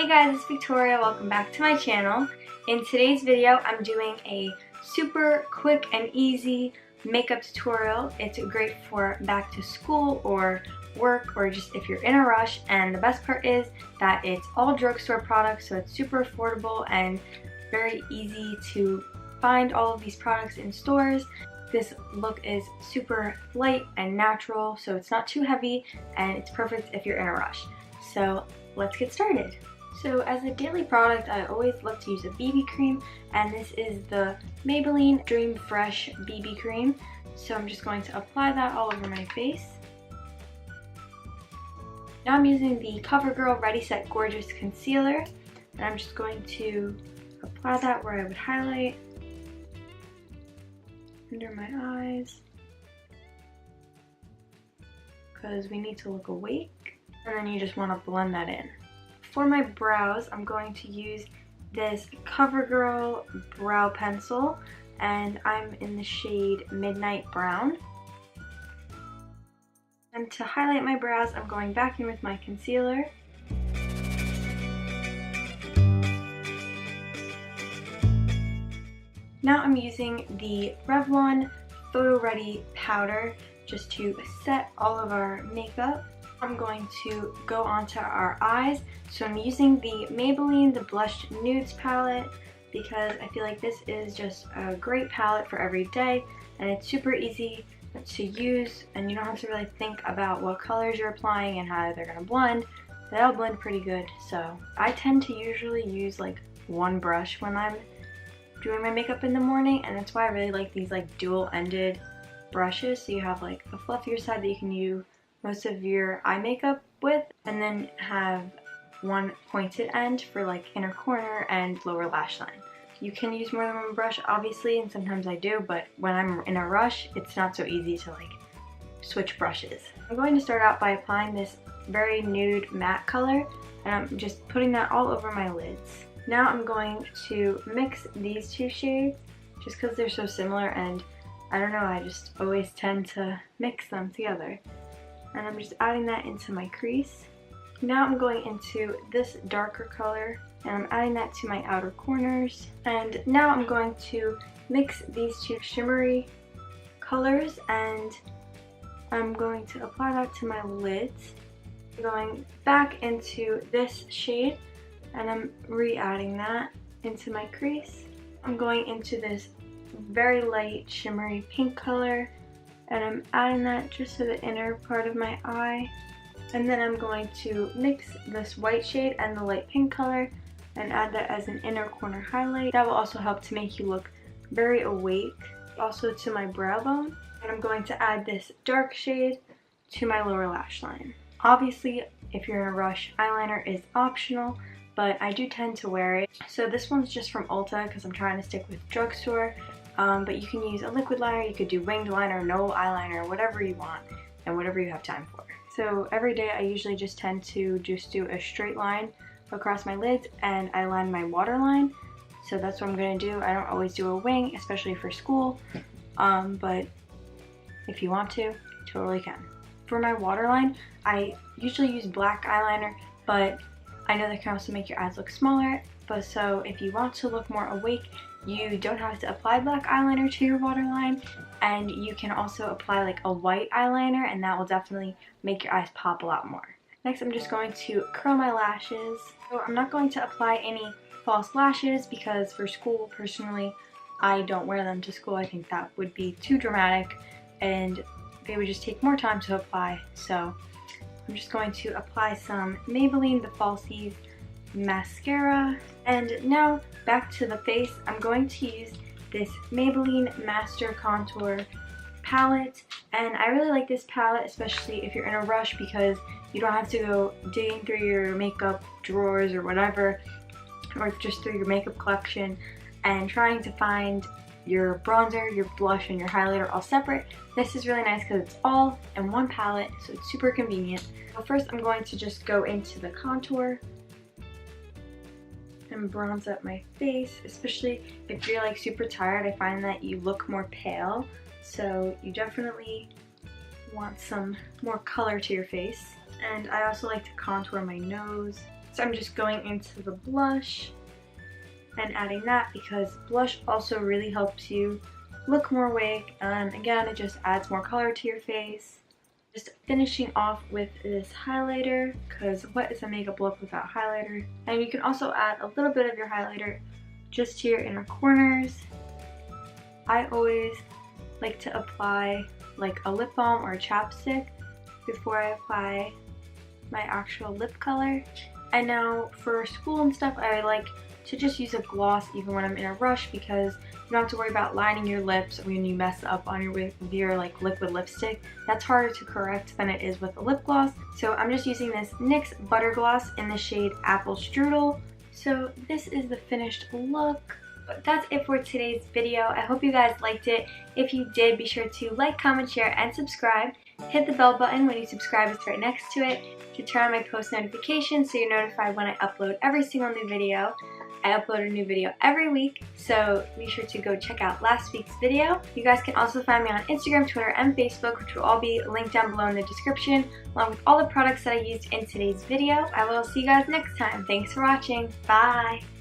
Hey guys, it's Victoria. Welcome back to my channel. In today's video, I'm doing a super quick and easy makeup tutorial. It's great for back to school or work or just if you're in a rush. And the best part is that it's all drugstore products, so it's super affordable and very easy to find all of these products in stores. This look is super light and natural, so it's not too heavy and it's perfect if you're in a rush. So let's get started. So as a daily product, I always love to use a BB cream, and this is the Maybelline Dream Fresh BB cream. So I'm just going to apply that all over my face. Now I'm using the CoverGirl Ready Set Gorgeous Concealer, and I'm just going to apply that where I would highlight, under my eyes, because we need to look awake, and then you just want to blend that in. For my brows, I'm going to use this CoverGirl brow pencil, and I'm in the shade Midnight Brown. And to highlight my brows, I'm going back in with my concealer. Now I'm using the Revlon Photo Ready powder just to set all of our makeup. I'm going to go onto our eyes, so I'm using the Maybelline The Blush Nudes palette because I feel like this is just a great palette for every day, and it's super easy to use, and you don't have to really think about what colors you're applying and how they're going to blend. They'll blend pretty good. So I tend to usually use like one brush when I'm doing my makeup in the morning, and that's why I really like these like dual-ended brushes, so you have like a fluffier side that you can use most of your eye makeup with, and then have one pointed end for like inner corner and lower lash line. You can use more than one brush obviously, and sometimes I do, but when I'm in a rush it's not so easy to like switch brushes. I'm going to start out by applying this very nude matte color, and I'm just putting that all over my lids. Now I'm going to mix these two shades just because they're so similar, and I don't know, I just always tend to mix them together. And I'm just adding that into my crease. Now I'm going into this darker color, and I'm adding that to my outer corners. And now I'm going to mix these two shimmery colors, and I'm going to apply that to my lids. I'm going back into this shade, and I'm re-adding that into my crease. I'm going into this very light shimmery pink color, and I'm adding that just to the inner part of my eye. And then I'm going to mix this white shade and the light pink color and add that as an inner corner highlight. That will also help to make you look very awake. Also to my brow bone. And I'm going to add this dark shade to my lower lash line. Obviously, if you're in a rush, eyeliner is optional, but I do tend to wear it. So this one's just from Ulta because I'm trying to stick with drugstore. But you can use a liquid liner, you could do winged liner, no eyeliner, whatever you want and whatever you have time for. So every day I usually just tend to just do a straight line across my lids, and I line my waterline. So that's what I'm going to do. I don't always do a wing, especially for school, but if you want to, you totally can. For my waterline, I usually use black eyeliner, but I know that can also make your eyes look smaller. But so if you want to look more awake, you don't have to apply black eyeliner to your waterline, and you can also apply like a white eyeliner, and that will definitely make your eyes pop a lot more. Next, I'm just going to curl my lashes. So I'm not going to apply any false lashes because for school, personally, I don't wear them to school. I think that would be too dramatic and they would just take more time to apply. So I'm just going to apply some Maybelline The Falsies mascara. And now back to the face, I'm going to use this Maybelline Master Contour palette, and I really like this palette, especially if you're in a rush, because you don't have to go digging through your makeup drawers or whatever, or just through your makeup collection and trying to find your bronzer, your blush, and your highlighter all separate. This is really nice because it's all in one palette, so it's super convenient. So first I'm going to just go into the contour and bronze up my face, especially if you're like super tired. I find that you look more pale, so you definitely want some more color to your face. And I also like to contour my nose So I'm just going into the blush and adding that because blush also really helps you look more awake, and again, it just adds more color to your face. Just finishing off with this highlighter, because what is a makeup look without highlighter? And you can also add a little bit of your highlighter just to your inner corners. I always like to apply like a lip balm or a chapstick before I apply my actual lip color. And now for school and stuff, I like to just use a gloss even when I'm in a rush, because you don't have to worry about lining your lips when you mess up on your like liquid lipstick. That's harder to correct than it is with a lip gloss. So I'm just using this NYX Butter Gloss in the shade Apple Strudel. So this is the finished look. But that's it for today's video. I hope you guys liked it. If you did, be sure to like, comment, share, and subscribe. Hit the bell button when you subscribe, it's right next to it, to turn on my post notifications so you're notified when I upload every single new video. I upload a new video every week, so be sure to go check out last week's video. You guys can also find me on Instagram, Twitter, and Facebook, which will all be linked down below in the description, along with all the products that I used in today's video. I will see you guys next time. Thanks for watching. Bye!